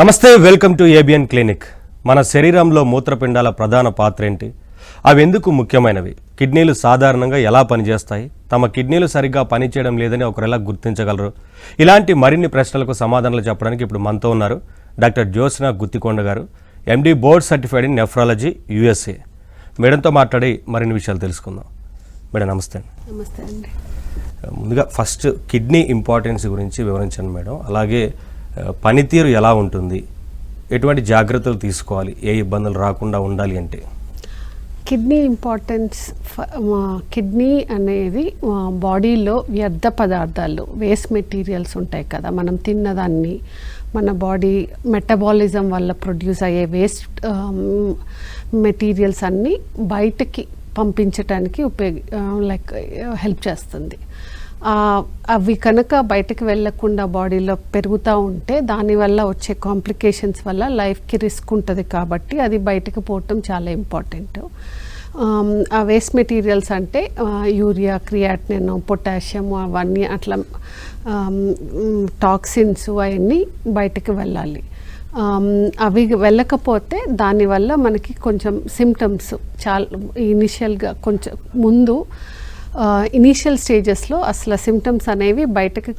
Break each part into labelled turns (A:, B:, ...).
A: నమస్తే, welcome to ABN clinic. మన శరీరంలో మూత్రపిండాల ప్రధాన పాత్ర ఏంటి, అవి ఎందుకు ముఖ్యమైనవి, కిడ్నీలు సాధారణంగా ఎలా పనిచేస్తాయి, తమ కిడ్నీలు సరిగ్గా పనిచేయడం లేదని ఒకరు ఎలా గుర్తించగలరు, ఇలాంటి మరిన్ని ప్రశ్నలకు సమాధానాలు చెప్పడానికి ఇప్పుడు మనతో ఉన్నారు doctor Jyotsna Guttikonda garu, MD board certified in nephrology USA. మేడంతో మాట్లాడి మరిన్ని విషయాలు తెలుసుకుందాం. మేడం నమస్తే.
B: నమస్తే అండి.
A: ముందుగా ఫస్ట్ కిడ్నీ ఇంపార్టెన్స్ గురించి వివరించండి మేడం. అలాగే పనితీరు ఎలా ఉంటుంది, ఎటువంటి జాగ్రత్తలు తీసుకోవాలి, ఏ ఇబ్బందులు రాకుండా ఉండాలి అంటే?
B: కిడ్నీ ఇంపార్టెన్స్, కిడ్నీ అనేది బాడీలో వ్యర్థ పదార్థాలు, వేస్ట్ మెటీరియల్స్ ఉంటాయి కదా, మనం తిన్నదాన్ని, మన బాడీ మెటబాలిజం వల్ల ప్రొడ్యూస్ అయ్యే వేస్ట్ మెటీరియల్స్ అన్నీ బయటకి పంపించడానికి హెల్ప్ చేస్తుంది. అవి కనుక బయటకు వెళ్ళకుండా బాడీలో పెరుగుతూ ఉంటే దానివల్ల వచ్చే కాంప్లికేషన్స్ వల్ల లైఫ్కి రిస్క్ ఉంటుంది. కాబట్టి అది బయటకు పోవటం చాలా ఇంపార్టెంట్. ఆ వేస్ట్ మెటీరియల్స్ అంటే యూరియా, క్రియాటినిన్, పొటాషియం, అవన్నీ అట్లా టాక్సిన్స్ అవన్నీ బయటకు వెళ్ళాలి. అవి వెళ్ళకపోతే దానివల్ల మనకి కొంచెం సిమ్టమ్స్ చాలా ఇనిషియల్గా కొంచెం ముందు ఇనీషియల్ స్టేజెస్లో అసలు సిమ్టమ్స్ అనేవి బయటకు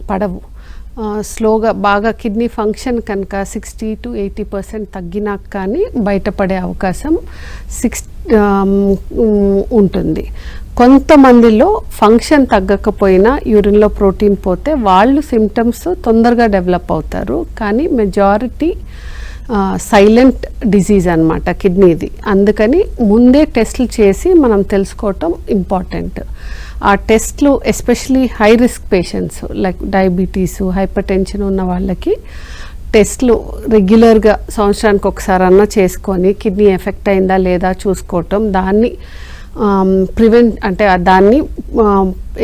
B: పడవు. స్లోగా బాగా కిడ్నీ ఫంక్షన్ కనుక 60 to 80% తగ్గినా కానీ బయటపడే అవకాశం ఉంటుంది. కొంతమందిలో ఫంక్షన్ తగ్గకపోయినా యూరిన్లో ప్రోటీన్ పోతే వాళ్ళు సిమ్టమ్స్ తొందరగా డెవలప్ అవుతారు. కానీ మెజారిటీ సైలెంట్ డిజీజ్ అన్నమాట కిడ్నీది. అందుకని ముందే టెస్టులు చేసి మనం తెలుసుకోవటం ఇంపార్టెంట్. ఆ టెస్ట్లు especially high risk patients like diabetes, hyper tension ఉన్న వాళ్ళకి టెస్ట్లు రెగ్యులర్గా సంవత్సరానికి ఒకసారి అన్నా చేసుకొని కిడ్నీ ఎఫెక్ట్ అయిందా లేదా చూసుకోవటం, దాన్ని ప్రివెంట్ అంటే దాన్ని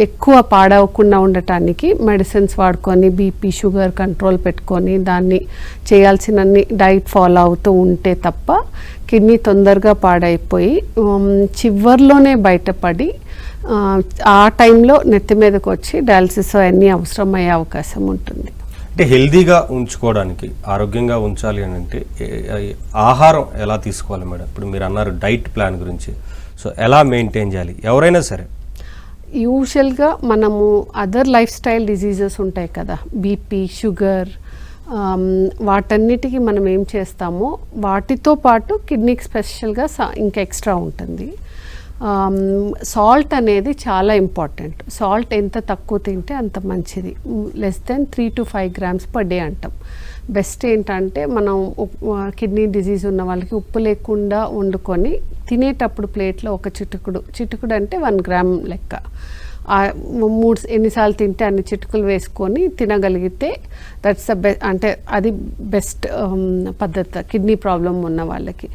B: ఎక్కువ పాడవకుండా ఉండటానికి మెడిసిన్స్ వాడుకొని బీపీ, షుగర్ కంట్రోల్ పెట్టుకొని దాన్ని చేయాల్సినన్ని డైట్ ఫాలో అవుతూ ఉంటే తప్ప కిడ్నీ తొందరగా పాడైపోయి చివర్లోనే బయటపడి ఆ టైంలో నెత్తి మీదకి వచ్చి డయాలసిస్ అన్నీ అవసరమయ్యే అవకాశం ఉంటుంది.
A: అంటే హెల్దీగా ఉంచుకోవడానికి, ఆరోగ్యంగా ఉంచాలి అని అంటే ఆహారం ఎలా తీసుకోవాలి మేడం? ఇప్పుడు మీరు అన్నారు డైట్ ప్లాన్ గురించి, సో ఎలా మెయింటైన్ చేయాలి ఎవరైనా సరే?
B: యూజువల్గా మనము అదర్ లైఫ్ స్టైల్ డిజీజెస్ ఉంటాయి కదా, బీపీ, షుగర్, వాటన్నిటికీ మనం ఏం చేస్తామో వాటితో పాటు కిడ్నీకి స్పెషల్గా ఇంకా ఎక్స్ట్రా ఉంటుంది. సాల్ట్ అనేది చాలా ఇంపార్టెంట్. సాల్ట్ ఎంత తక్కువ తింటే అంత మంచిది. Less than 3 to 5 grams per day అంటాం. బెస్ట్ ఏంటంటే మనం కిడ్నీ డిజీజ్ ఉన్న వాళ్ళకి ఉప్పు లేకుండా వండుకొని తినేటప్పుడు ప్లేట్లో ఒక చిటుకుడు అంటే 1 gram లెక్క, 3 ఎన్నిసార్లు తింటే అన్ని చిటుకులు వేసుకొని తినగలిగితే దట్స్ ద అంటే అది బెస్ట్ పద్ధతి కిడ్నీ ప్రాబ్లం ఉన్న వాళ్ళకి.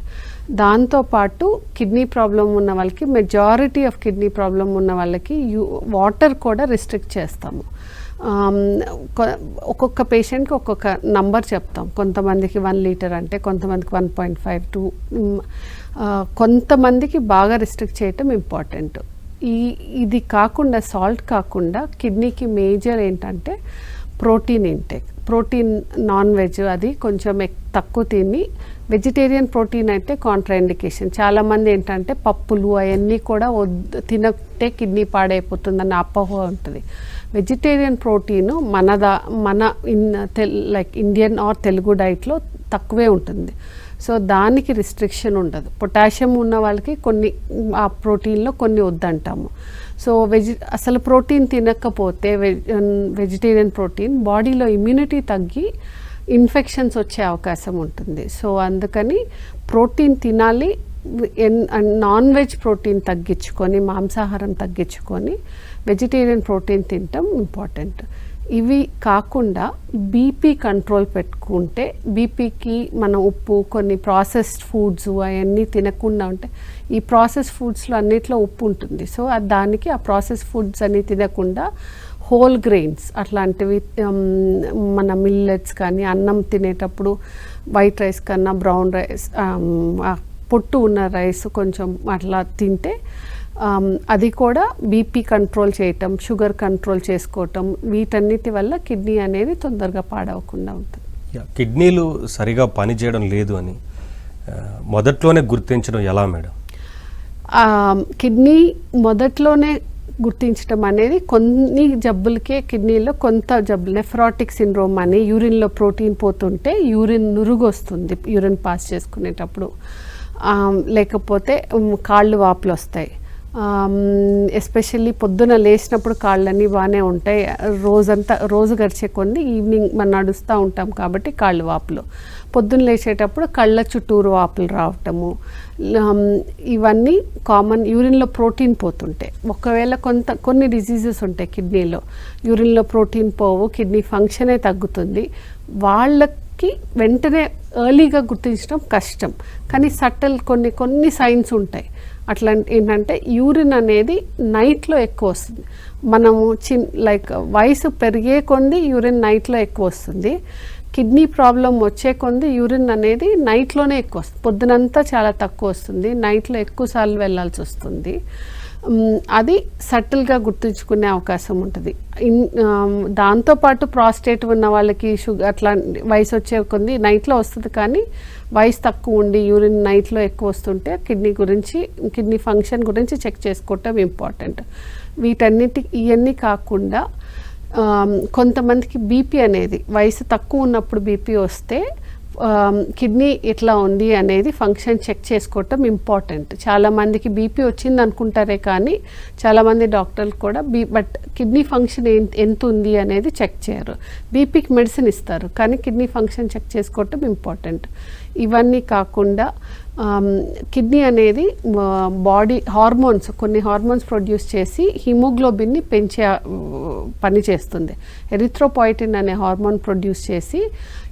B: దాంతోపాటు కిడ్నీ ప్రాబ్లం ఉన్న వాళ్ళకి, మెజారిటీ ఆఫ్ కిడ్నీ ప్రాబ్లం ఉన్న వాళ్ళకి వాటర్ కూడా రిస్ట్రిక్ట్ చేస్తాము. ఒక్కొక్క పేషెంట్కి ఒక్కొక్క నంబర్ చెప్తాం. కొంతమందికి 1 లీటర్ అంటే, కొంతమందికి 1.5 to కొంతమందికి బాగా రిస్ట్రిక్ట్ చేయటం ఇంపార్టెంట్. ఇది కాకుండా, సాల్ట్ కాకుండా కిడ్నీకి మేజర్ ఏంటంటే protein intake. Protein non veg అది కొంచెం తక్కువ తిని, వెజిటేరియన్ ప్రోటీన్ అయితే కాంట్రాఇండికేషన్. చాలామంది ఏంటంటే పప్పులు అవన్నీ కూడా తినట్టే కిడ్నీ పాడైపోతుందని అపోహ ఉంటుంది. Vegetarian protein like Indian or Telugu డైట్లో తక్కువే ఉంటుంది. సో దానికి రిస్ట్రిక్షన్ ఉండదు. పొటాషియం ఉన్న వాళ్ళకి కొన్ని ఆ ప్రోటీన్లో కొన్ని వద్దంటాము. సో అసలు ప్రోటీన్ తినకపోతే వెజిటేరియన్ ప్రోటీన్ బాడీలో ఇమ్యూనిటీ తగ్గి ఇన్ఫెక్షన్స్ వచ్చే అవకాశం ఉంటుంది. సో అందుకని ప్రోటీన్ తినాలి. నాన్ వెజ్ ప్రోటీన్ తగ్గించుకొని, మాంసాహారం తగ్గించుకొని వెజిటేరియన్ ప్రోటీన్ తినటం ఇంపార్టెంట్. ఇవి కాకుండా బీపీ కంట్రోల్ పెట్టుకుంటే, బీపీకి మనం ఉప్పు, కొన్ని ప్రాసెస్డ్ ఫుడ్స్ అవన్నీ తినకుండా ఉంటే, ఈ ప్రాసెస్ ఫుడ్స్లో అన్నిట్లో ఉప్పు ఉంటుంది. సో దానికి ఆ ప్రాసెస్ ఫుడ్స్ అన్ని తినకుండా హోల్ గ్రెయిన్స్ అట్లాంటివి, మన మిల్లెట్స్ కానీ, అన్నం తినేటప్పుడు వైట్ రైస్ కన్నా బ్రౌన్ రైస్, పొట్టు ఉన్న రైస్ కొంచెం అట్లా తింటే అది కూడా బీపీ కంట్రోల్ చేయటం, షుగర్ కంట్రోల్ చేసుకోవటం, వీటన్నిటి వల్ల కిడ్నీ అనేది తొందరగా పాడవకుండా ఉంటుంది.
A: కిడ్నీలు సరిగా పనిచేయడం లేదు అని మొదట్లోనే గుర్తించడం ఎలా మేడం?
B: కిడ్నీ మొదట్లోనే గుర్తించడం అనేది కొన్ని జబ్బులకే కిడ్నీలో కొంత జబ్బులు నెఫ్రాటిక్ సిండ్రోమ్ అని యూరిన్లో ప్రోటీన్ పోతుంటే యూరిన్ నురుగు వస్తుంది యూరిన్ పాస్ చేసుకునేటప్పుడు, లేకపోతే కాళ్ళు వాపులు వస్తాయి. ఎస్పెషల్లీ పొద్దున లేచినప్పుడు కాళ్ళన్నీ బాగానే ఉంటాయి, రోజు గడిచే కొన్ని ఈవినింగ్ మనం నడుస్తూ ఉంటాం కాబట్టి కాళ్ళు వాపులు, పొద్దున్న లేచేటప్పుడు కళ్ళ చుట్టూరు వాపులు రావటము, ఇవన్నీ కామన్ యూరిన్లో ప్రోటీన్ పోతుంటే. ఒకవేళ కొన్ని డిసీజెస్ ఉంటాయి కిడ్నీలో, యూరిన్లో ప్రోటీన్ పోవు, కిడ్నీ ఫంక్షనే తగ్గుతుంది, వాళ్ళకి వెంటనే ఎర్లీగా గుర్తించడం కష్టం. కానీ సట్టల్ కొన్ని సైన్స్ ఉంటాయి. అట్లా ఏంటంటే యూరిన్ అనేది నైట్లో ఎక్కువ వస్తుంది. మనము లైక్ వయసు పెరిగే కొంది యూరిన్ నైట్లో ఎక్కువ వస్తుంది. కిడ్నీ ప్రాబ్లం వచ్చే కొంది యూరిన్ అనేది నైట్లోనే ఎక్కువ వస్తుంది. పొద్దునంతా చాలా తక్కువ వస్తుంది, నైట్లో ఎక్కువసార్లు వెళ్ళాల్సి వస్తుంది. అది సటిల్గా గుర్తుంచుకునే అవకాశం ఉంటుంది. దాంతోపాటు ప్రాస్టేట్ ఉన్న వాళ్ళకి షుగర్ అట్లా వయసు వచ్చే కొంది నైట్లో వస్తుంది, కానీ వయసు తక్కువ ఉండి యూరిన్ నైట్లో ఎక్కువ వస్తుంటే కిడ్నీ ఫంక్షన్ గురించి చెక్ చేసుకోవటం ఇంపార్టెంట్. ఇవన్నీ కాకుండా కొంతమందికి బీపీ అనేది వయసు తక్కువ ఉన్నప్పుడు బీపీ వస్తే కిడ్నీ ఎట్లా ఉంది అనేది ఫంక్షన్ చెక్ చేసుకోవటం ఇంపార్టెంట్. చాలామందికి బీపీ వచ్చింది అనుకుంటారే కానీ చాలామంది డాక్టర్లు కూడా బట్ కిడ్నీ ఫంక్షన్ ఎంత ఉంది అనేది చెక్ చేయరు. బీపీకి మెడిసిన్ ఇస్తారు కానీ కిడ్నీ ఫంక్షన్ చెక్ చేసుకోవటం ఇంపార్టెంట్. ఇవన్నీ కాకుండా కిడ్నీ అనేది బాడీ కొన్ని హార్మోన్స్ ప్రొడ్యూస్ చేసి హిమోగ్లోబిన్ని పెంచే పని చేస్తుంది. ఎరిథ్రోపాయిటిన్ అనే హార్మోన్ ప్రొడ్యూస్ చేసి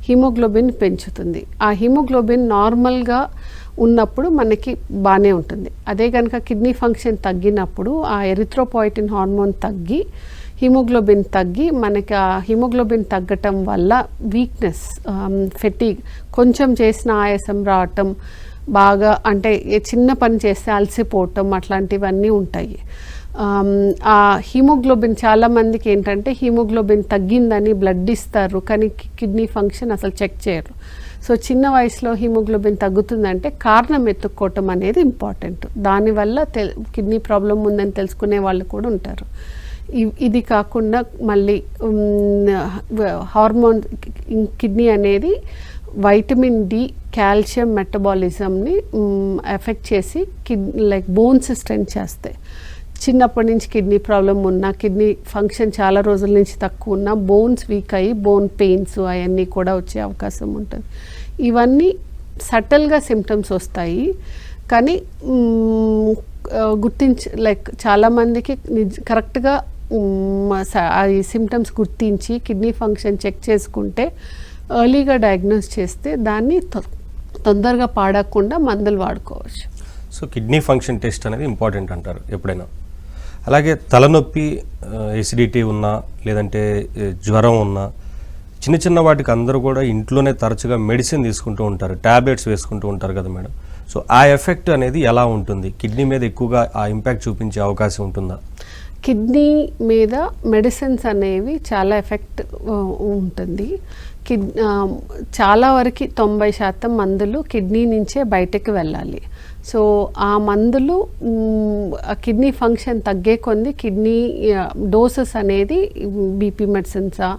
B: హిమోగ్లోబిన్ పెంచుతుంది. ఆ హిమోగ్లోబిన్ నార్మల్గా ఉన్నప్పుడు మనకి బాగానే ఉంటుంది. అదే కనుక కిడ్నీ ఫంక్షన్ తగ్గినప్పుడు ఆ ఎరిథ్రోపాయిటిన్ హార్మోన్ తగ్గి హిమోగ్లోబిన్ తగ్గి మనకి ఆ హిమోగ్లోబిన్ తగ్గటం వల్ల వీక్నెస్, ఫెటీగ్, కొంచెం చేసిన ఆయాసం రావటం, బాగా అంటే చిన్న పని చేస్తే అలసిపోవటం అట్లాంటివన్నీ ఉంటాయి. ఆ హీమోగ్లోబిన్ చాలామందికి ఏంటంటే హీమోగ్లోబిన్ తగ్గిందని బ్లడ్ ఇస్తారు కానీ కిడ్నీ ఫంక్షన్ అసలు చెక్ చేయరు. సో చిన్న వయసులో హీమోగ్లోబిన్ తగ్గుతుందంటే కారణం ఎత్తుక్కోవటం అనేది ఇంపార్టెంట్. దానివల్ల కిడ్నీ ప్రాబ్లం ఉందని తెలుసుకునే వాళ్ళు కూడా ఉంటారు. ఇది కాకుండా మళ్ళీ హార్మోన్ కిడ్నీ అనేది వైటమిన్ డి, కాల్షియం మెటబాలిజంని ఎఫెక్ట్ చేసి లైక్ బోన్స్ స్ట్రెంత్ చేస్తాయి. చిన్నప్పటి నుంచి కిడ్నీ ప్రాబ్లం ఉన్నా, కిడ్నీ ఫంక్షన్ చాలా రోజుల నుంచి తక్కువ ఉన్నా బోన్స్ వీక్ అయ్యి బోన్ పెయిన్స్ అవన్నీ కూడా వచ్చే అవకాశం ఉంటుంది. ఇవన్నీ సటల్గా సిమ్టమ్స్ వస్తాయి కానీ లైక్ చాలామందికి కరెక్ట్గా ఈ సిమ్టమ్స్ గుర్తించి కిడ్నీ ఫంక్షన్ చెక్ చేసుకుంటే ఎర్లీగా డయాగ్నోస్ చేస్తే దాన్ని తొందరగా పాడకుండా మందులు వాడుకోవచ్చు.
A: సో కిడ్నీ ఫంక్షన్ టెస్ట్ అనేది ఇంపార్టెంట్ అంటారు ఎప్పుడైనా. అలాగే తలనొప్పి, ఎసిడిటీ ఉన్నా లేదంటే జ్వరం ఉన్నా చిన్న వాటికి అందరూ కూడా ఇంట్లోనే తరచుగా మెడిసిన్ తీసుకుంటూ ఉంటారు, ట్యాబ్లెట్స్ వేసుకుంటూ ఉంటారు కదా మేడం. సో ఆ ఎఫెక్ట్ అనేది ఎలా ఉంటుంది? కిడ్నీ మీద ఎక్కువగా ఆ ఇంపాక్ట్ చూపించే అవకాశం ఉంటుందా?
B: కిడ్నీ మీద మెడిసిన్స్ అనేవి చాలా ఎఫెక్ట్ ఉంటుంది. చాలా వరకు 90% మందులు కిడ్నీ నుంచే బయటకు వెళ్ళాలి. సో ఆ మందులు కిడ్నీ ఫంక్షన్ తగ్గే కొంది కిడ్నీ డోసెస్ అనేది బీపీ మెడిసిన్సా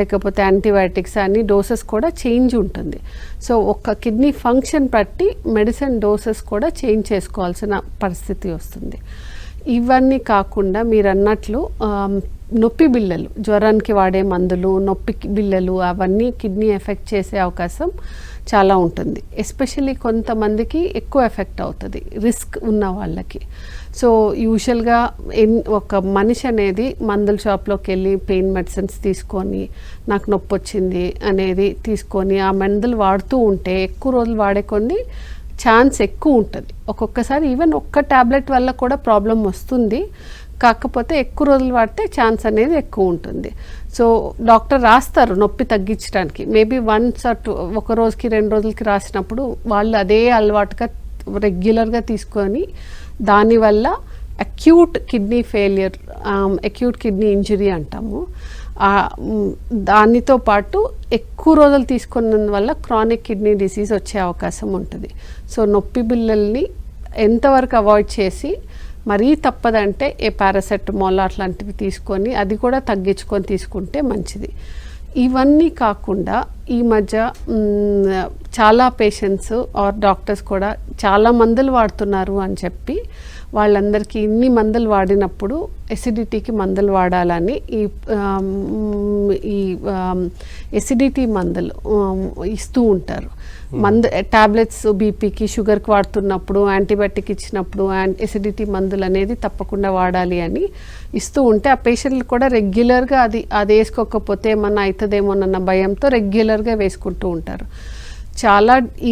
B: లేకపోతే యాంటీబయాటిక్స్ అని డోసెస్ కూడా చేంజ్ ఉంటుంది. సో ఒక కిడ్నీ ఫంక్షన్ బట్టి మెడిసిన్ డోసెస్ కూడా చేంజ్ చేసుకోవాల్సిన పరిస్థితి వస్తుంది. ఇవన్నీ కాకుండా మీరు అన్నట్లు నొప్పి బిళ్ళలు, జ్వరానికి వాడే మందులు, నొప్పి బిళ్ళలు అవన్నీ కిడ్నీ ఎఫెక్ట్ చేసే అవకాశం చాలా ఉంటుంది. ఎస్పెషల్లీ కొంతమందికి ఎక్కువ ఎఫెక్ట్ అవుతుంది రిస్క్ ఉన్న వాళ్ళకి. సో యూజువల్గా ఒక మనిషి అనేది మందుల షాప్లోకి వెళ్ళి పెయిన్ మెడిసిన్స్ తీసుకొని నాకు నొప్పి వచ్చింది అనేది తీసుకొని ఆ మందులు వాడుతూ ఉంటే ఎక్కువ రోజులు వాడే కొన్ని ఛాన్స్ ఎక్కువ ఉంటుంది. ఒక్కొక్కసారి ఈవెన్ ఒక్క ట్యాబ్లెట్ వల్ల కూడా ప్రాబ్లం వస్తుంది, కాకపోతే ఎక్కువ రోజులు వాడితే ఛాన్స్ అనేది ఎక్కువ ఉంటుంది. సో డాక్టర్ రాస్తారు నొప్పి తగ్గించడానికి, మేబీ వన్స్ ఒక రోజుకి 2 రోజులకి రాసినప్పుడు వాళ్ళు అదే అలవాటుగా రెగ్యులర్గా తీసుకొని దానివల్ల acute kidney failure, acute kidney injury అంటాము, దానితో పాటు ఎక్కువ రోజులు తీసుకున్నందువల్ల క్రానిక్ కిడ్నీ డిసీజ్ వచ్చే అవకాశం ఉంటుంది. సో నొప్పి బిళ్ళల్ని ఎంతవరకు అవాయిడ్ చేసి, మరీ తప్పదంటే ఏ పారాసెటమాల్ అట్లాంటివి తీసుకొని అది కూడా తగ్గించుకొని తీసుకుంటే మంచిది. ఇవన్నీ కాకుండా ఈ మధ్య చాలా పేషెంట్స్ ఆర్ డాక్టర్స్ కూడా చాలా మందులు వాడుతున్నారు అని చెప్పి వాళ్ళందరికీ ఇన్ని మందులు వాడినప్పుడు ఎసిడిటీకి మందులు వాడాలని ఈ ఎసిడిటీ మందులు ఇస్తూ ఉంటారు. టాబ్లెట్స్ బీపీకి షుగర్కి వాడుతున్నప్పుడు, యాంటీబయాటిక్ ఇచ్చినప్పుడు ఎసిడిటీ మందులు అనేది తప్పకుండా వాడాలి అని ఇస్తూ ఉంటే ఆ పేషెంట్లు కూడా రెగ్యులర్గా అది వేసుకోకపోతే ఏమన్నా అవుతుందేమోనన్న భయంతో రెగ్యులర్గా వేసుకుంటూ ఉంటారు. చాలా ఈ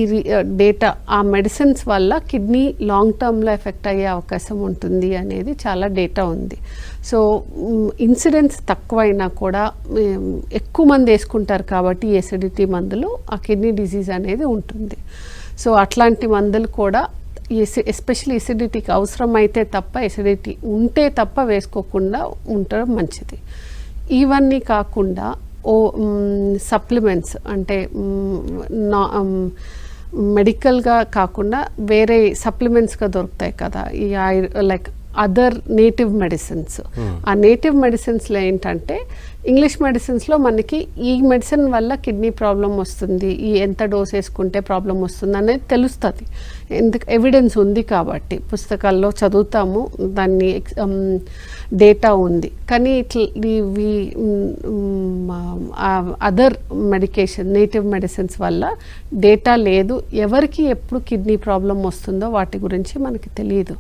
B: డేటా ఆ మెడిసిన్స్ వల్ల కిడ్నీ లాంగ్ టర్మ్లో ఎఫెక్ట్ అయ్యే అవకాశం ఉంటుంది అనేది చాలా డేటా ఉంది. సో ఇన్సిడెన్స్ తక్కువైనా కూడా ఎక్కువ మంది వేసుకుంటారు కాబట్టి ఎసిడిటీ మందులు ఆ కిడ్నీ డిసీజ్ అనేది ఉంటుంది. సో అట్లాంటి మందులు కూడా ఎస్పెషల్లీ ఎసిడిటీకి అవసరమైతే తప్ప, ఎసిడిటీ ఉంటే తప్ప వేసుకోకుండా ఉండడం మంచిది. ఇవన్నీ కాకుండా సప్లిమెంట్స్ అంటే మెడికల్గా కాకుండా వేరే సప్లిమెంట్స్గా దొరుకుతాయి కదా, ఈ లైక్ అదర్ నేటివ్ మెడిసిన్స్. ఆ నేటివ్ మెడిసిన్స్లో ఏంటంటే ఇంగ్లీష్ మెడిసిన్స్లో మనకి ఈ మెడిసిన్ వల్ల కిడ్నీ ప్రాబ్లం వస్తుంది, ఈ ఎంత డోస్ వేసుకుంటే ప్రాబ్లం వస్తుంది అనేది తెలుస్తుంది. ఎందుకు ఎవిడెన్స్ ఉంది కాబట్టి పుస్తకాల్లో చదువుతాము, దాన్ని డేటా ఉంది. కానీ ఇవి అదర్ మెడికేషన్ నేటివ్ మెడిసిన్స్ వల్ల డేటా లేదు. ఎవరికి ఎప్పుడు కిడ్నీ ప్రాబ్లం వస్తుందో వాటి గురించి మనకి తెలియదు.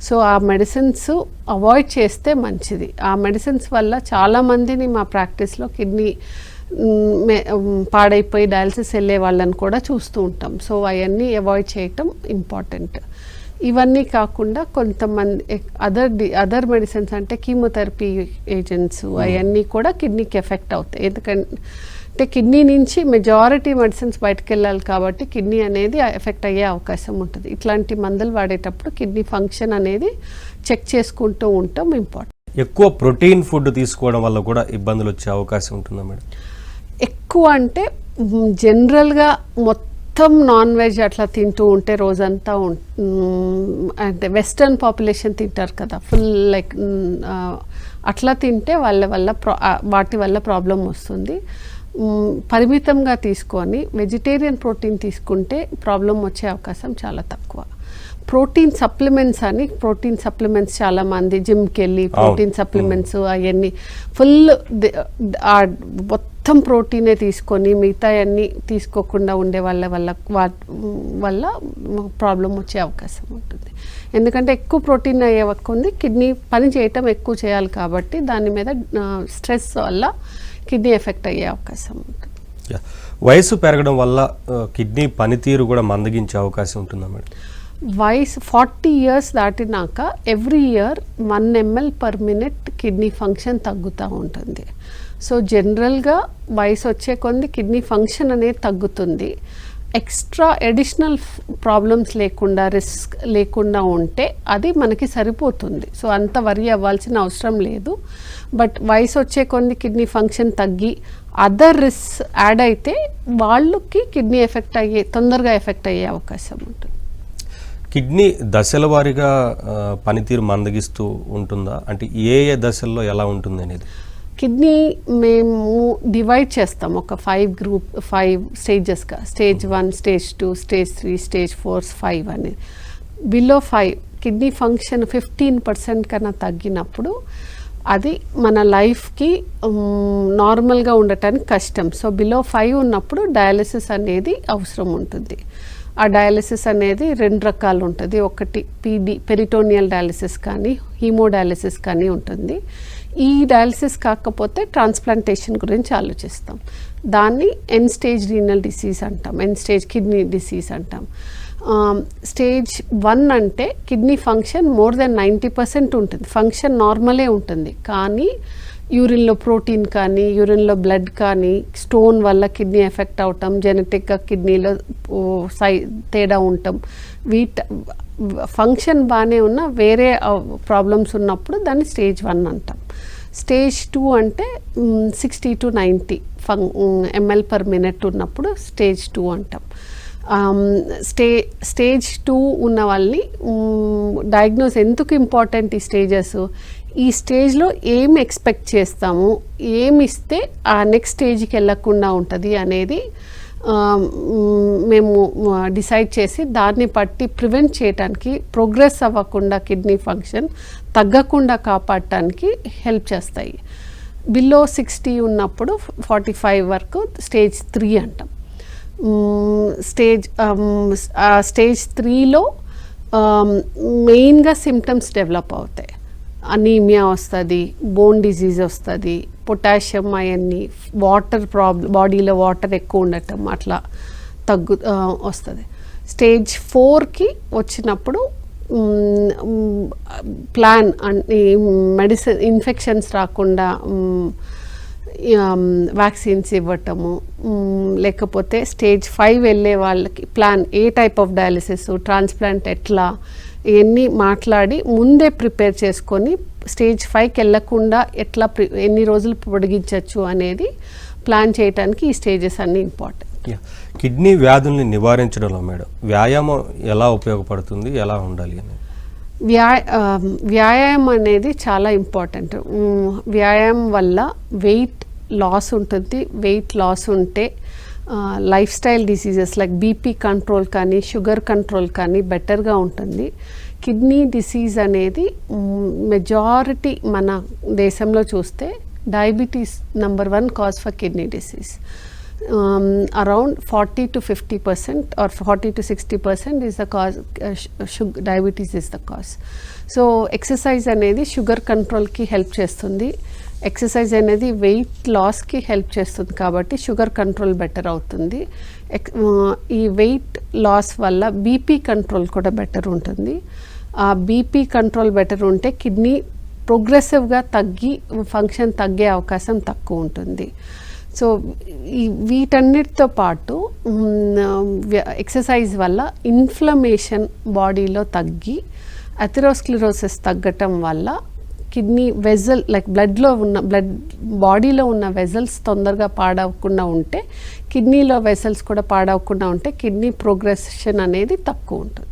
B: సో ఆ మెడిసిన్స్ అవాయిడ్ చేస్తే మంచిది. ఆ మెడిసిన్స్ వల్ల చాలామందిని మా ప్రాక్టీస్లో కిడ్నీ పాడైపోయి డయాలసిస్ వెళ్ళే వాళ్ళని కూడా చూస్తూ ఉంటాం. సో అవన్నీ అవాయిడ్ చేయటం ఇంపార్టెంట్. ఇవన్నీ కాకుండా కొంతమంది అదర్ మెడిసిన్స్ అంటే కీమోథెరపీ ఏజెంట్స్ అవన్నీ కూడా కిడ్నీకి ఎఫెక్ట్ అవుతాయి. ఎందుకంటే కిడ్నీ నుంచి మెజారిటీ మెడిసిన్స్ బయటకు వెళ్ళాలి కాబట్టి కిడ్నీ అనేది ఎఫెక్ట్ అయ్యే అవకాశం ఉంటుంది. ఇట్లాంటి మందులు వాడేటప్పుడు కిడ్నీ ఫంక్షన్ అనేది చెక్ చేసుకుంటూ ఉండటం ఇంపార్టెంట్.
A: ఎక్కువ ప్రోటీన్ ఫుడ్ తీసుకోవడం వల్ల కూడా ఇబ్బందులు వచ్చే అవకాశం ఉంటుందా మేడం?
B: ఎక్కువ అంటే జనరల్గా మొత్తం నాన్ వెజ్ అట్లా తింటూ ఉంటే రోజంతా అంటే వెస్టర్న్ పాపులేషన్ తింటారు కదా ఫుల్, లైక్ అట్లా తింటే వాటి వల్ల ప్రాబ్లం వస్తుంది. పరిమితంగా తీసుకొని వెజిటేరియన్ ప్రోటీన్ తీసుకుంటే ప్రాబ్లం వచ్చే అవకాశం చాలా తక్కువ. ప్రోటీన్ సప్లిమెంట్స్ చాలా మంది జిమ్కి వెళ్ళి ప్రోటీన్ సప్లిమెంట్స్ అవన్నీ ఫుల్ మొత్తం ప్రోటీనే తీసుకొని మిగతా అన్నీ తీసుకోకుండా ఉండే వల్ల ప్రాబ్లం వచ్చే అవకాశం ఉంటుంది. ఎందుకంటే ఎక్కువ ప్రోటీన్ అయ్యే కొంది కిడ్నీ పని చేయటం ఎక్కువ చేయాలి కాబట్టి దాని మీద స్ట్రెస్ వల్ల కిడ్నీ ఎఫెక్ట్ అయ్యే అవకాశం ఉంటుంది.
A: వయసు పెరగడం వల్ల కిడ్నీ పనితీరు కూడా మందగించే అవకాశం ఉంటుందా మేడం?
B: వయసు 40 years దాటినాక every year 1 ml/min kidney function తగ్గుతూ ఉంటుంది. సో జనరల్గా వయసు వచ్చే కొద్ది కిడ్నీ ఫంక్షన్ అనేది తగ్గుతుంది. ఎక్స్ట్రా అడిషనల్ ప్రాబ్లమ్స్ లేకుండా, రిస్క్ లేకుండా ఉంటే అది మనకి సరిపోతుంది. సో అంత వరి అవ్వాల్సిన అవసరం లేదు. బట్ వయసు వచ్చే కొద్ది కిడ్నీ ఫంక్షన్ తగ్గి అదర్ రిస్క్ యాడ్ అయితే వాళ్ళకి కిడ్నీ తొందరగా ఎఫెక్ట్ అయ్యే అవకాశం ఉంటుంది.
A: కిడ్నీ దశల వారీగా పనితీరు మందగిస్తూ ఉంటుందా? అంటే ఏ దశల్లో ఎలా ఉంటుంది అనేది?
B: కిడ్నీ మేము డివైడ్ చేస్తాం ఒక 5 స్టేజెస్గా. స్టేజ్ 1, స్టేజ్ 2, స్టేజ్ 3, స్టేజ్ 4, 5 అనేది. బిలో 5 కిడ్నీ ఫంక్షన్ 15% కన్నా తగ్గినప్పుడు అది మన లైఫ్కి నార్మల్గా ఉండటానికి కష్టం. సో బిలో 5 ఉన్నప్పుడు డయాలసిస్ అనేది అవసరం ఉంటుంది. ఆ డయాలసిస్ అనేది 2 రకాలు ఉంటుంది. ఒకటి పెరిటోనియల్ డయాలసిస్ కానీ హీమోడయాలసిస్ కానీ ఉంటుంది. ఈ డయాలసిస్ కాకపోతే ట్రాన్స్ప్లాంటేషన్ గురించి ఆలోచిస్తాం. దాన్ని ఎండ్ స్టేజ్ రీనల్ డిసీజ్ అంటాం, ఎండ్ స్టేజ్ కిడ్నీ డిసీజ్ అంటాం. స్టేజ్ 1 అంటే కిడ్నీ ఫంక్షన్ మోర్ దెన్ 90% ఉంటుంది. ఫంక్షన్ నార్మలే ఉంటుంది, కానీ యూరిన్లో ప్రోటీన్ కానీ యూరిన్లో బ్లడ్ కానీ స్టోన్ వల్ల కిడ్నీ ఎఫెక్ట్ అవటం, జెనెటిక్గా కిడ్నీలో తేడా ఉండటం, ఫంక్షన్ బాగానే ఉన్న వేరే ప్రాబ్లమ్స్ ఉన్నప్పుడు దాన్ని స్టేజ్ 1 అంటాం. స్టేజ్ 2 అంటే 60 to 90 ml per minute ఉన్నప్పుడు స్టేజ్ 2 అంటాం. స్టేజ్ 2 ఉన్న వాళ్ళని డయాగ్నోస్ ఎందుకు ఇంపార్టెంట్ ఈ స్టేజెస్, ఈ స్టేజ్లో ఏం ఎక్స్పెక్ట్ చేస్తాము, ఏమి ఇస్తే ఆ నెక్స్ట్ స్టేజ్కి వెళ్ళకుండా ఉంటుంది అనేది మేము డిసైడ్ చేసి దాన్ని బట్టి ప్రివెంట్ చేయడానికి, ప్రోగ్రెస్ అవ్వకుండా కిడ్నీ ఫంక్షన్ తగ్గకుండా కాపాడటానికి హెల్ప్ చేస్తాయి. బిలో 60 ఉన్నప్పుడు 45 వరకు స్టేజ్ 3 అంటాం. స్టేజ్ 3లో మెయిన్గా సిమ్టమ్స్ డెవలప్ అవుతాయి. అనీమియా వస్తుంది, బోన్ డిజీజ్ వస్తుంది, పొటాషియం అవన్నీ, వాటర్ బాడీలో వాటర్ ఎక్కువ ఉండటం అట్లా వస్తుంది. స్టేజ్ 4కి వచ్చినప్పుడు ప్లాన్ మెడిసిన్ ఇన్ఫెక్షన్స్ రాకుండా వ్యాక్సిన్స్ ఇవ్వటము, లేకపోతే స్టేజ్ 5 వెళ్ళే వాళ్ళకి plan A type of dialysis, transplant ఎట్లా, ఇవన్నీ మాట్లాడి ముందే ప్రిపేర్ చేసుకొని స్టేజ్ 5కి వెళ్ళకుండా ఎట్లా ఎన్ని రోజులు పొడిగించవచ్చు అనేది ప్లాన్ చేయడానికి ఈ స్టేజెస్ అన్నీ ఇంపార్టెంట్.
A: కిడ్నీ వ్యాధుల్ని నివారించడంలో మేడం వ్యాయామం ఎలా ఉపయోగపడుతుంది, ఎలా ఉండాలి అని?
B: వ్యాయామం అనేది చాలా ఇంపార్టెంట్. వ్యాయామం వల్ల వెయిట్ లాస్ ఉంటుంది. వెయిట్ లాస్ ఉంటే life style diseases like BP control కానీ షుగర్ కంట్రోల్ కానీ బెటర్గా ఉంటుంది. కిడ్నీ డిసీజ్ అనేది మెజారిటీ మన దేశంలో చూస్తే diabetes number 1 cause for kidney disease. Around 40 to 50% or 40 to 60% is the cause, diabetes is the cause. So exercise అనేది షుగర్ కంట్రోల్కి హెల్ప్ చేస్తుంది. ఎక్సర్సైజ్ అనేది వెయిట్ లాస్కి హెల్ప్ చేస్తుంది కాబట్టి షుగర్ కంట్రోల్ బెటర్ అవుతుంది. ఈ వెయిట్ లాస్ వల్ల బీపీ కంట్రోల్ కూడా బెటర్ ఉంటుంది. ఆ బీపీ కంట్రోల్ బెటర్ ఉంటే కిడ్నీ ప్రోగ్రెసివ్గా తగ్గి ఫంక్షన్ తగ్గే అవకాశం తక్కువ ఉంటుంది. సో వీటన్నిటితో పాటు ఎక్సర్సైజ్ వల్ల ఇన్ఫ్లమేషన్ బాడీలో తగ్గి అథెరోస్క్లెరోసిస్ తగ్గటం వల్ల కిడ్నీ వెజల్ లైక్ బాడీలో ఉన్న వెజల్స్ తొందరగా పాడవకుండా ఉంటే, కిడ్నీలో వెజల్స్ కూడా పాడవకుండా ఉంటే కిడ్నీ ప్రోగ్రెషన్ అనేది తక్కువ ఉంటుంది.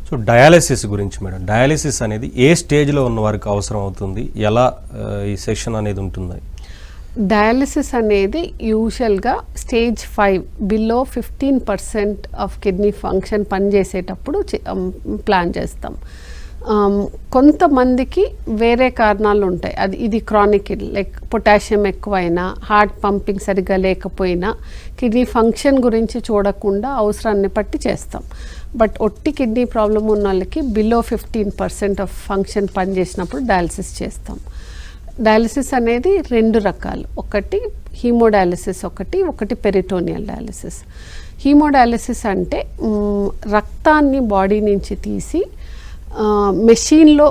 A: సో డయాలిసిస్ గురించి మేడం, డయాలిసిస్ అనేది ఏ స్టేజ్లో ఉన్న వారికి అవసరం అవుతుంది, ఎలా ఈ సెక్షన్ అనేది ఉంటుంది?
B: డయాలిసిస్ అనేది యూజువల్గా stage 5 below 15% of kidney function పనిచేసేటప్పుడు ప్లాన్ చేస్తాం. కొంతమందికి వేరే కారణాలు ఉంటాయి. ఇది క్రానిక్ లైక్ పొటాషియం ఎక్కువైనా, హార్ట్ పంపింగ్ సరిగ్గా లేకపోయినా, కిడ్నీ ఫంక్షన్ గురించి చూడకుండా అవసరాన్ని బట్టి చేస్తాం. బట్ ఒట్టి కిడ్నీ ప్రాబ్లం ఉన్న వాళ్ళకి బిలో 15% ఆఫ్ ఫంక్షన్ పనిచేసినప్పుడు డయాలిసిస్ చేస్తాం. డయాలిసిస్ అనేది 2 రకాలు, ఒకటి హీమోడయాలిసిస్, ఒకటి పెరిటోనియల్ డయాలిసిస్. హీమోడయాలిసిస్ అంటే రక్తాన్ని బాడీ నుంచి తీసి మెషిన్లో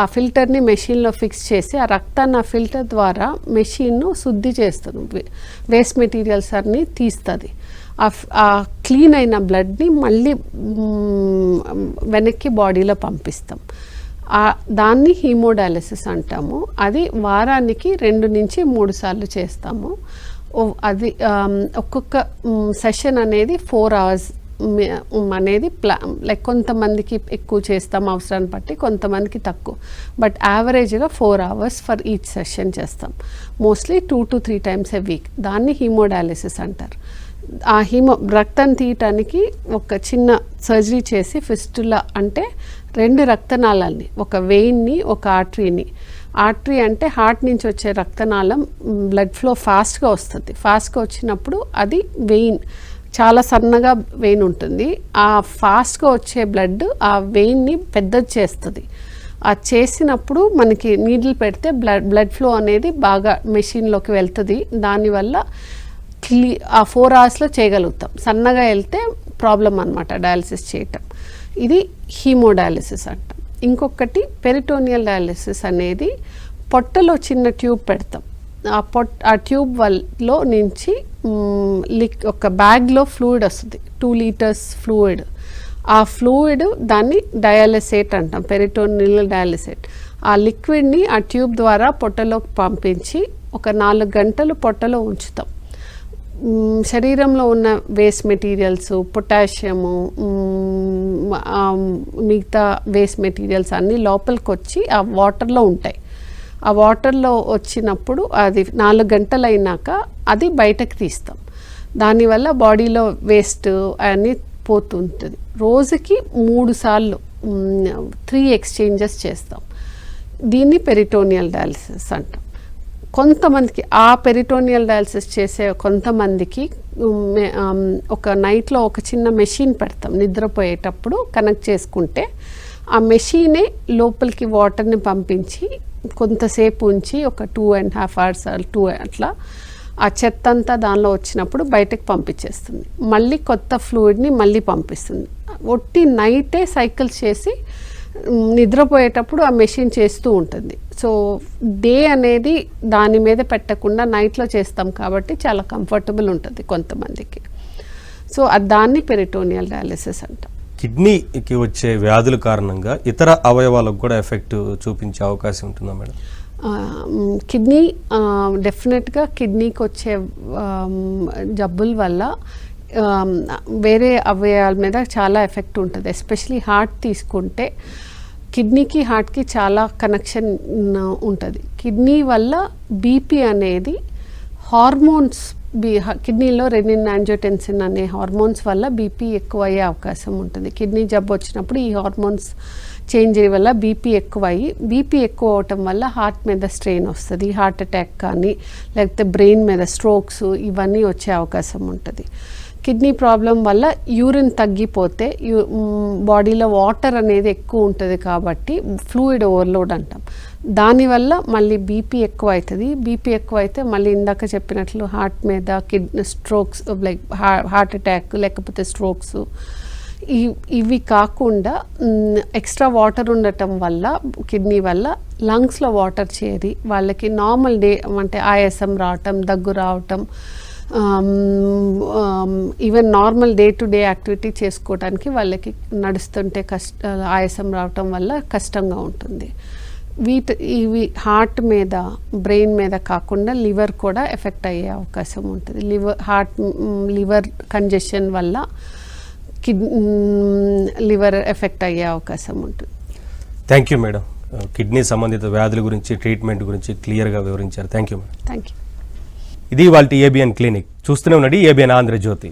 B: ఆ ఫిల్టర్ని మెషిన్లో ఫిక్స్ చేసి ఆ రక్తాన్ని ఆ ఫిల్టర్ ద్వారా మెషిన్ను శుద్ధి చేస్తుంది, వేస్ట్ మెటీరియల్స్ అన్ని తీస్తుంది. ఆ క్లీన్ అయిన బ్లడ్ని మళ్ళీ వెనక్కి బాడీలో పంపిస్తాం. దాన్ని హీమోడయాలిసిస్ అంటాము. అది వారానికి 2 నుంచి 3 సార్లు చేస్తాము. అది ఒక్కొక్క సెషన్ అనేది 4 hours అనేది లైక్ కొంతమందికి ఎక్కువ చేస్తాం అవసరాన్ని బట్టి, కొంతమందికి తక్కువ. బట్ యావరేజ్గా 4 hours ఫర్ ఈచ్ సెషన్ చేస్తాం. Mostly 2 to 3 times a week. దాన్ని హీమోడయాలిసిస్ అంటారు. ఆ రక్తం తీయటానికి ఒక చిన్న సర్జరీ చేసి ఫిస్టులా అంటే 2 రక్తనాళాలని, ఒక వెయిన్ని, ఒక ఆర్టరీని. ఆర్టరీ అంటే హార్ట్ నుంచి వచ్చే రక్తనాళం బ్లడ్ ఫ్లో ఫాస్ట్గా వస్తుంది. ఫాస్ట్గా వచ్చినప్పుడు అది వెయిన్, చాలా సన్నగా వెయిన్ ఉంటుంది. ఆ ఫాస్ట్గా వచ్చే బ్లడ్ ఆ వెయిన్ని పెద్దది చేస్తుంది. అది చేసినప్పుడు మనకి నీడిల్ పెడితే బ్లడ్ ఫ్లో అనేది బాగా మెషిన్లోకి వెళ్తుంది. దానివల్ల ఆ 4 hours చేయగలుగుతాం. సన్నగా వెళ్తే ప్రాబ్లం అనమాట డయాలిసిస్ చేయటం. ఇది హీమోడయాలిసిస్ అంటాం. ఇంకొకటి పెరిటోనియల్ డయాలిసిస్ అనేది పొట్టలో చిన్న ట్యూబ్ పెడతాం. ఆ ట్యూబ్ లో నుంచి ఒక బ్యాగ్లో ఫ్లూయిడ్ వస్తుంది, 2 liters ఫ్లూయిడ్. ఆ ఫ్లూయిడ్ దాన్ని డయాలిసేట్ అంటాం, పెరిటోనియల్ డయాలిసేట్. ఆ లిక్విడ్ని ఆ ట్యూబ్ ద్వారా పొట్టలోకి పంపించి ఒక 4 గంటలు పొట్టలో ఉంచుతాం. శరీరంలో ఉన్న వేస్ట్ మెటీరియల్స్, పొటాషియము, మిగతా వేస్ట్ మెటీరియల్స్ అన్నీ లోపలికి వచ్చి ఆ వాటర్లో ఉంటాయి. ఆ వాటర్లో వచ్చినప్పుడు అది 4 గంటలు అయినాక అది బయటకు తీస్తాం. దానివల్ల బాడీలో వేస్ట్ అన్నీ పోతుంటుంది. రోజుకి 3 సార్లు 3 ఎక్స్చేంజెస్ చేస్తాం. దీన్ని పెరిటోనియల్ డయాలిసిస్ అంటాం. కొంతమందికి ఆ పెరిటోనియల్ డయాలిసిస్ చేసే కొంతమందికి ఒక నైట్లో ఒక చిన్న మెషిన్ పెడతాం. నిద్రపోయేటప్పుడు కనెక్ట్ చేసుకుంటే ఆ మెషీనే లోపలికి వాటర్ని పంపించి కొంతసేపు ఉంచి ఒక 2.5 hours 2 అట్లా ఆ చెత్త అంతా దానిలో వచ్చినప్పుడు బయటకు పంపించేస్తుంది. మళ్ళీ కొత్త ఫ్లూయిడ్ని మళ్ళీ పంపిస్తుంది. ఒట్టి నైటే సైకిల్స్ చేసి నిద్రపోయేటప్పుడు ఆ మెషిన్ చేస్తూ ఉంటుంది. సో డే అనేది దాని మీద పెట్టకుండా నైట్లో చేస్తాం కాబట్టి చాలా కంఫర్టబుల్ ఉంటుంది కొంతమందికి. సో దాన్ని పెరిటోనియల్ డయాలిసిస్ అంటాం.
A: కిడ్నీకి వచ్చే వ్యాధుల కారణంగా ఇతర అవయవాలకు కూడా ఎఫెక్ట్ చూపించే అవకాశం ఉంటుందా మేడం?
B: కిడ్నీ డెఫినెట్గా కిడ్నీకి వచ్చే జబ్బుల వల్ల వేరే అవయవాల మీద చాలా ఎఫెక్ట్ ఉంటుంది. ఎస్పెషలీ హార్ట్ తీసుకుంటే కిడ్నీకి హార్ట్కి చాలా కనెక్షన్ ఉంటుంది. కిడ్నీ వల్ల బీపీ అనేది హార్మోన్స్ కిడ్నీలో రెనిన్, యాంజియోటెన్సిన్ అనే హార్మోన్స్ వల్ల బీపీ ఎక్కువ అయ్యే అవకాశం ఉంటుంది. కిడ్నీ జబ్బు వచ్చినప్పుడు ఈ హార్మోన్స్ చేంజ్ అయ్యే వల్ల బీపీ ఎక్కువ అవటం వల్ల హార్ట్ మీద స్ట్రెయిన్ వస్తుంది. హార్ట్ అటాక్ కానీ లేకపోతే బ్రెయిన్ మీద స్ట్రోక్స్ ఇవన్నీ వచ్చే అవకాశం ఉంటుంది. కిడ్నీ ప్రాబ్లం వల్ల యూరిన్ తగ్గిపోతే బాడీలో వాటర్ అనేది ఎక్కువ ఉంటుంది కాబట్టి ఫ్లూయిడ్ ఓవర్లోడ్ అంటాం. దానివల్ల మళ్ళీ బీపీ ఎక్కువ అవుతుంది. బీపీ ఎక్కువ అయితే మళ్ళీ ఇందాక చెప్పినట్లు హార్ట్ మీద స్ట్రోక్స్ లైక్ హార్ట్ అటాక్ లేకపోతే స్ట్రోక్స్ ఇవి కాకుండా ఎక్స్ట్రా వాటర్ ఉండటం వల్ల కిడ్నీ వల్ల లంగ్స్లో వాటర్ చేరి వాళ్ళకి నార్మల్ డే అంటే ఆయాసం రావటం, దగ్గు రావటం, even normal day to day activity చేసుకోవడానికి వాళ్ళకి నడుస్తుంటే ఆయాసం రావటం వల్ల కష్టంగా ఉంటుంది. ఇవి హార్ట్ మీద, బ్రెయిన్ మీద కాకుండా లివర్ కూడా ఎఫెక్ట్ అయ్యే అవకాశం ఉంటుంది. లివర్ కంజెషన్ వల్ల లివర్ ఎఫెక్ట్ అయ్యే అవకాశం ఉంటుంది.
A: Thank you madam. కిడ్నీ సంబంధిత వ్యాధుల గురించి, ట్రీట్మెంట్ గురించి క్లియర్గా వివరించారు. Thank you madam.
B: Thank you.
A: ఇది వాళ్ళ ఏబిఎన్ క్లినిక్. చూస్తూనే ఉన్నది ఏబిఎన్ ఆంధ్రజ్యోతి.